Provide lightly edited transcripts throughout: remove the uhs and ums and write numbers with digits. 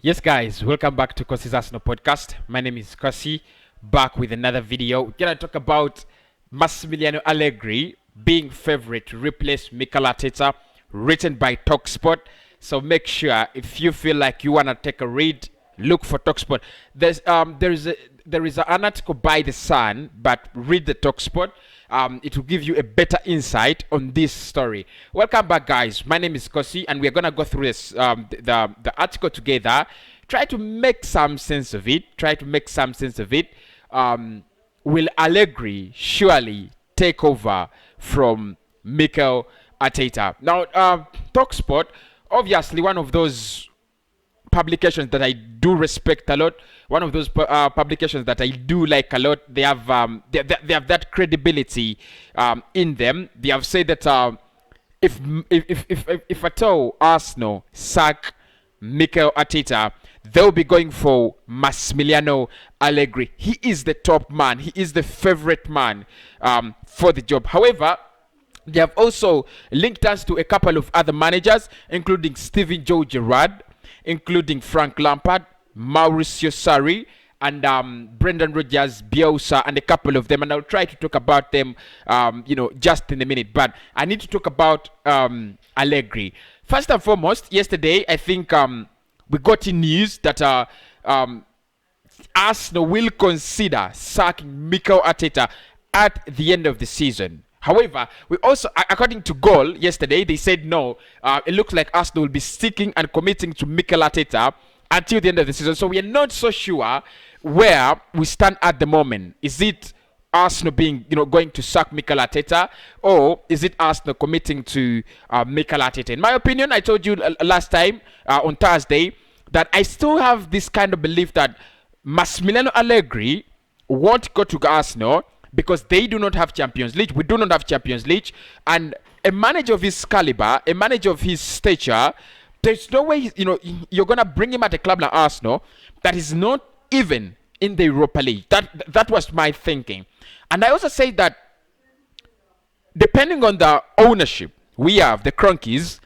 Yes, guys, welcome back to Kosi's Arsenal podcast. My name is Kosi, back with another video. We're gonna talk about Massimiliano Allegri being favorite to replace Mikel Arteta, written by Talksport. So make sure if you feel like you wanna take a read, look for Talksport. There is an article by the Sun, but read the Talksport. It will give you a better insight on this story. Welcome back, guys. My name is Kosi, and we're gonna go through this the article together. Try to make some sense of it. Will Allegri surely take over from Mikel Arteta? Now, Talksport, obviously one of those publications that I do respect a lot. One of those publications that I do like a lot. They have they have that credibility in them. They have said that if at all Arsenal sack Mikel Arteta, they'll be going for Massimiliano Allegri. He is the top man. He is the favorite man for the job. However, they have also linked us to a couple of other managers, including Steven Gerrard, including Frank Lampard, Mauricio Sarri, and Brendan Rodgers, Bielsa, and a couple of them. And I'll try to talk about them, just in a minute. But I need to talk about Allegri. First and foremost, yesterday, I think we got in news that Arsenal will consider sacking Mikel Arteta at the end of the season. However, we also, according to Goal yesterday, they said no. It looks like Arsenal will be sticking and committing to Mikel Arteta until the end of the season. So we are not so sure where we stand at the moment. Is it Arsenal being, going to sack Mikel Arteta, or is it Arsenal committing to Mikel Arteta? In my opinion, I told you last time on Thursday that I still have this kind of belief that Massimiliano Allegri won't go to Arsenal, because they do not have Champions League. We do not have Champions League. And a manager of his caliber, a manager of his stature, there's no way, you're going to bring him at a club like Arsenal that is not even in the Europa League. That was my thinking. And I also say that depending on the ownership we have, the Cronkies,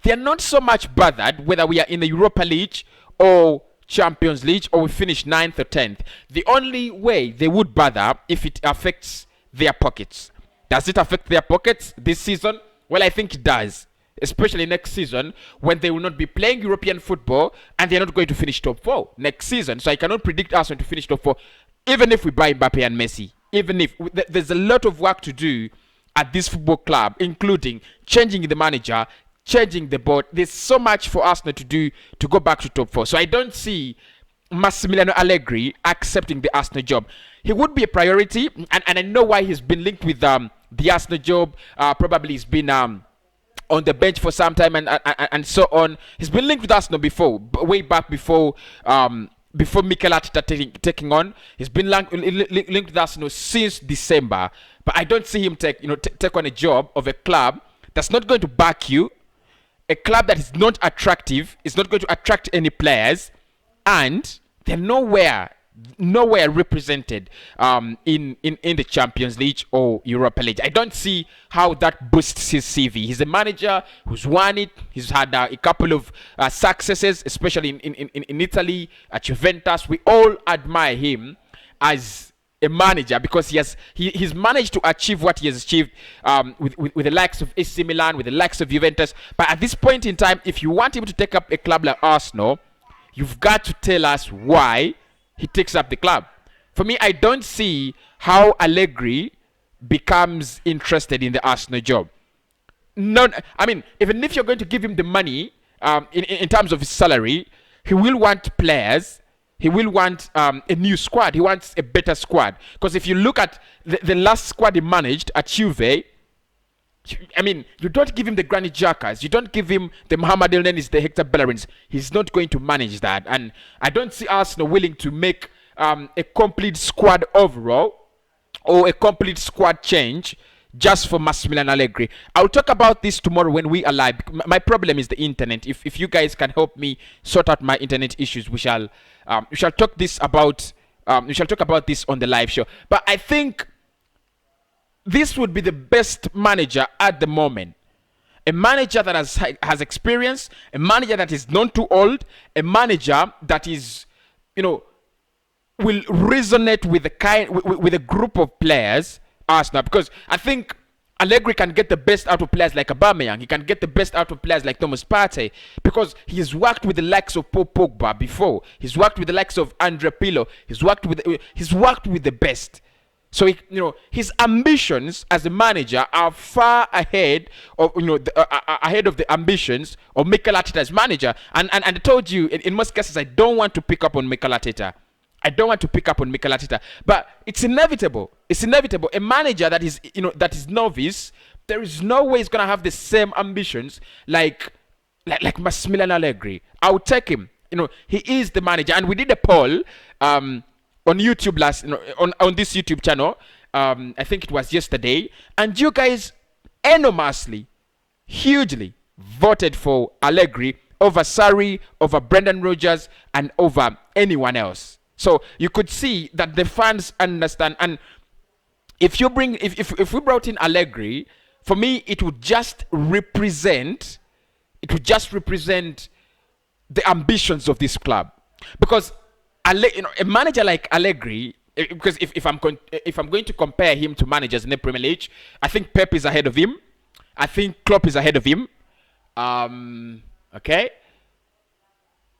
they're not so much bothered whether we are in the Europa League or Champions League or we finish 9th or 10th. The only way they would bother if it affects their pockets. Does it affect their pockets this season? Well, I think it does. Especially next season, when they will not be playing European football and they're not going to finish top 4 next season. So I cannot predict Arsenal to finish top 4, even if we buy Mbappe and Messi. Even if there's a lot of work to do at this football club, including changing the manager, changing the board. There's so much for Arsenal to do to go back to top 4. So I don't see Massimiliano Allegri accepting the Arsenal job. He would be a priority, and I know why he's been linked with the Arsenal job. Probably he's been on the bench for some time and so on. He's been linked with Arsenal before, way back before Mikel Arteta taking on. He's been linked with Arsenal since December. But I don't see him take on a job of a club that's not going to back you, a club that is not attractive, is not going to attract any players, and they're nowhere represented in the Champions League or Europa League. I don't see how that boosts his CV. He's a manager who's won it. He's had a couple of successes, especially in Italy at Juventus. We all admire him as a manager because he's managed to achieve what he has achieved with the likes of AC Milan, with the likes of Juventus. But at this point in time, if you want him to take up a club like Arsenal, you've got to tell us why he takes up the club. For me, I don't see how Allegri becomes interested in the Arsenal job. No, I mean, even if you're going to give him the money in terms of his salary, he will want players. He will want a new squad. He wants a better squad. Because if you look at the last squad he managed at Juve, I mean, you don't give him the Granit Xhakas. You don't give him the Mohamed Elnenis, the Hector Bellerins. He's not going to manage that. And I don't see Arsenal willing to make a complete squad overall or a complete squad change just for Massimiliano Allegri. I'll talk about this tomorrow when we are live. My problem is the internet. If you guys can help me sort out my internet issues, we shall talk this about this on the live show. But I think this would be the best manager at the moment. a manager that has experience, a manager that is not too old, a manager that is, will resonate with with a group of players, Arsenal, because I think Allegri can get the best out of players like Aubameyang. He can get the best out of players like Thomas Partey because he's worked with the likes of Paul Pogba before. He's worked with the likes of Andre Pirlo. He's worked with the best. So his ambitions as a manager are far ahead of ahead of the ambitions of Mikel Arteta as manager. And I told you in most cases I don't want to pick up on Mikel Arteta. But it's inevitable. A manager that is novice, there is no way he's gonna have the same ambitions like Massimiliano Allegri. I would take him. He is the manager, and we did a poll on YouTube on this YouTube channel. I think it was yesterday, and you guys enormously, hugely voted for Allegri over Sarri, over Brendan Rodgers, and over anyone else. So you could see that the fans understand. And if we brought in Allegri, for me it would just represent the ambitions of this club, because a manager like Allegri, because if I'm going to compare him to managers in the Premier League, I think Pep is ahead of him. I think Klopp is ahead of him. Okay,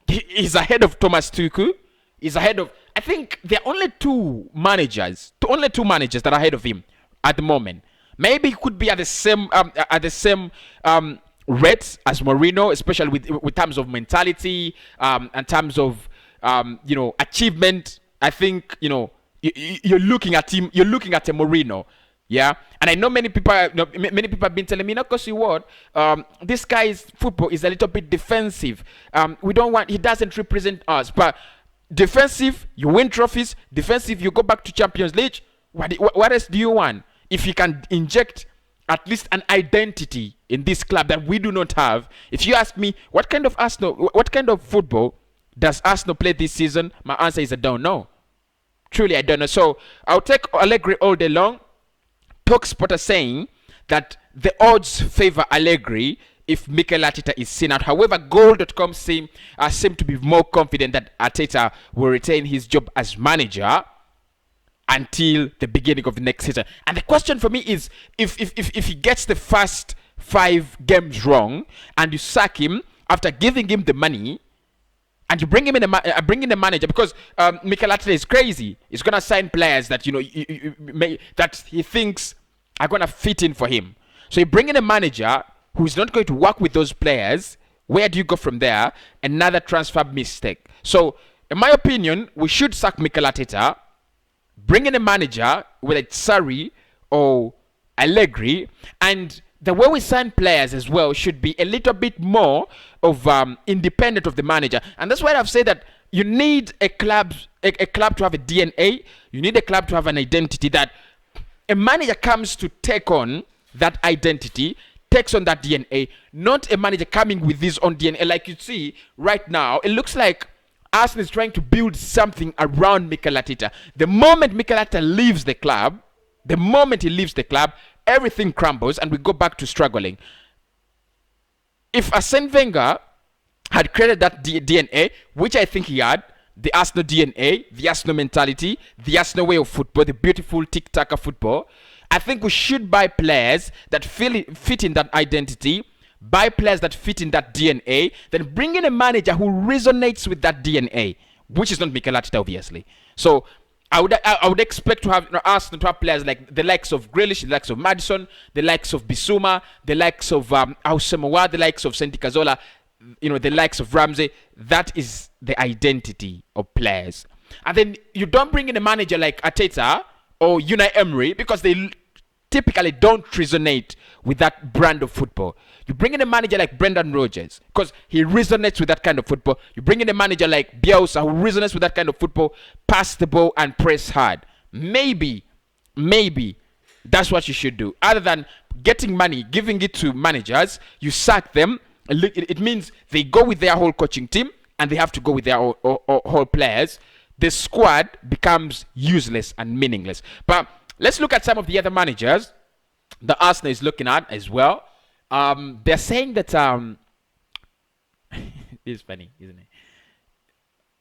he's ahead of Thomas Tuchel. He's ahead of. I think there are only two managers that are ahead of him at the moment. Maybe he could be at the same rates as Mourinho, especially with terms of mentality, and terms of achievement. I think you're looking at him. You're looking at a Mourinho, yeah. And I know many people have been telling me, because this guy's football is a little bit defensive. He doesn't represent us. But defensive, you win trophies. Defensive, you go back to Champions League. What else do you want? If you can inject at least an identity in this club that we do not have. If you ask me, what kind of football does Arsenal play this season? My answer is I don't know. Truly, I don't know. So I'll take Allegri all day long. TalkSport are saying that the odds favor Allegri if Mikel Arteta is seen out. However, Goal.com seem to be more confident that Arteta will retain his job as manager until the beginning of the next season. And the question for me is, if he gets the first 5 games wrong and you sack him after giving him the money, and you bring him in bring in a manager, because Mikel Arteta is crazy. He's gonna sign players that that he thinks are gonna fit in for him. So you bring in a manager who's not going to work with those players. Where do you go from there? Another transfer mistake. So, in my opinion, we should sack Mikel Arteta, bring in a manager, whether it's Sarri or Allegri, and the way we sign players as well should be a little bit more of independent of the manager. And that's why I've said that you need a club to have a DNA. You need a club to have an identity, that a manager comes to take on that identity, takes on that DNA, not a manager coming with his own DNA. Like you see right now, it looks like Arsenal is trying to build something around Mikel Arteta. The moment Mikel Arteta leaves the club, everything crumbles and we go back to struggling. If Arsene Wenger had created that DNA, which I think he had, the Arsenal DNA, the Arsenal mentality, the Arsenal way of football, the beautiful tic-tac football, I think we should buy players that fit in that identity, buy players that fit in that DNA, then bring in a manager who resonates with that DNA, which is not Mikel Arteta, obviously. So I would expect to have Arsenal to have players like the likes of Grealish, the likes of Maddison, the likes of Bissouma, the likes of Asamoah, the likes of Santi Cazorla, the likes of Ramsey. That is the identity of players. And then you don't bring in a manager like Arteta or Unai Emery, because they typically don't resonate with that brand of football. You bring in a manager like Brendan Rodgers, because he resonates with that kind of football. You bring in a manager like Bielsa, who resonates with that kind of football, pass the ball and press hard. Maybe that's what you should do. Other than getting money, giving it to managers, you sack them. It means they go with their whole coaching team and they have to go with their whole players. The squad becomes useless and meaningless. But let's look at some of the other managers that Arsenal is looking at as well. They're saying that it's funny, isn't it?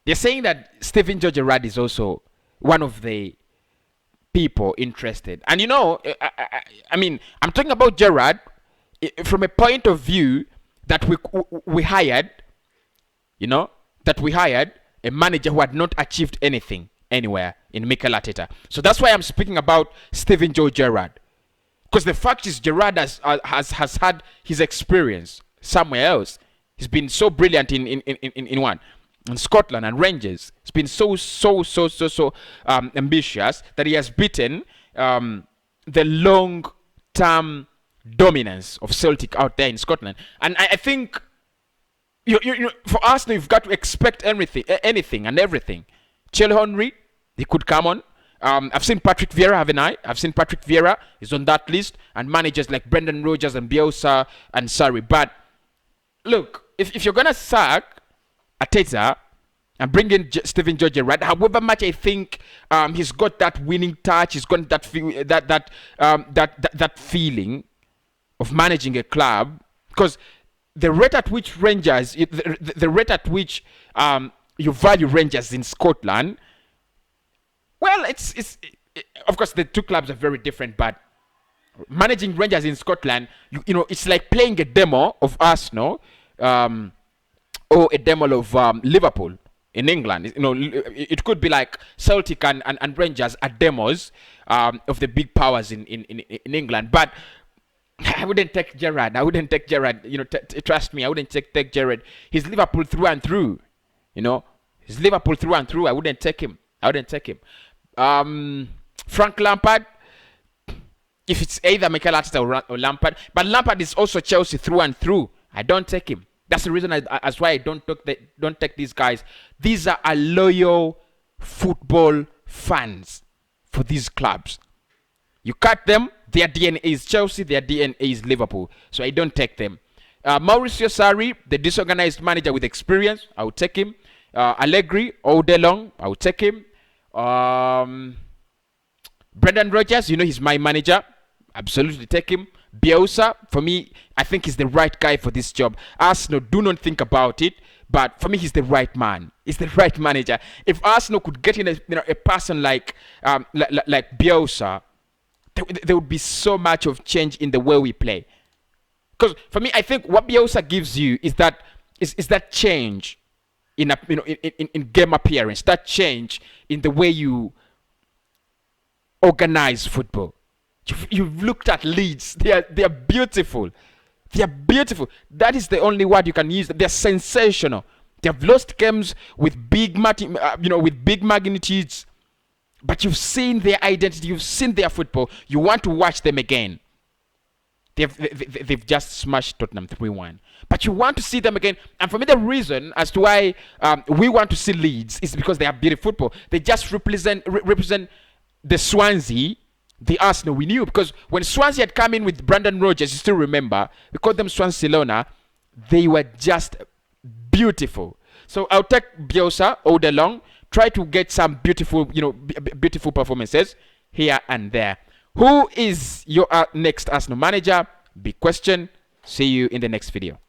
They're saying that Stephen Gerrard is also one of the people interested. And I mean, I'm talking about Gerrard from a point of view that we hired, that we hired a manager who had not achieved anything anywhere in Mikel Arteta. So that's why I'm speaking about Stephen Gerrard. Because the fact is, Gerrard has had his experience somewhere else. He's been so brilliant in Scotland and Rangers. He's been so ambitious that he has beaten the long-term dominance of Celtic out there in Scotland. And I think for Arsenal, you've got to expect anything and everything. Thierry Henry, he could come on. I've seen Patrick Vieira, haven't I? I've seen Patrick Vieira is on that list, and managers like Brendan Rodgers and Bielsa and Sarri. But look, if you're gonna sack Arteta and bring in Stephen Gerrard, however much I think he's got that winning touch, he's got that feeling of managing a club, because the rate at which the rate at which you value Rangers in Scotland, well, it's of course the two clubs are very different, but managing Rangers in Scotland, it's like playing a demo of Arsenal or a demo of Liverpool in England. It could be like Celtic and Rangers are demos of the big powers in England. But I wouldn't take Gerrard. Trust me, I wouldn't take Gerrard. He's Liverpool through and through. He's Liverpool through and through. I wouldn't take him. Frank Lampard, if it's either Mikel Arteta or Lampard, but Lampard is also Chelsea through and through. I don't take him. That's the reason that's why I don't take these guys. These are loyal football fans for these clubs. You cut them, their DNA is Chelsea, their DNA is Liverpool. So I don't take them. Mauricio Sarri, the disorganized manager with experience, I would take him. Allegri, all day long, I would take him. Brendan Rodgers, he's my manager. Absolutely take him. Bielsa, for me, I think he's the right guy for this job. Arsenal, do not think about it, but for me, he's the right man. He's the right manager. If Arsenal could get in a person like Bielsa, there would be so much of change in the way we play. Because for me, I think what Bielsa gives you is that change in game appearance, that change in the way you organize football. You've looked at Leeds. They are beautiful. They are beautiful. That is the only word you can use. They're sensational. They have lost games with big magnitudes, but you've seen their identity. You've seen their football. You want to watch them again. They've just smashed Tottenham 3-1. But you want to see them again. And for me, the reason as to why we want to see Leeds is because they have beautiful football. They just represent the Swansea, the Arsenal we knew. Because when Swansea had come in with Brendan Rodgers, you still remember, we called them Swansea. They were just beautiful. So I'll take Bielsa all day long. Try to get some beautiful performances here and there. Who is your next Arsenal manager? Big question. See you in the next video.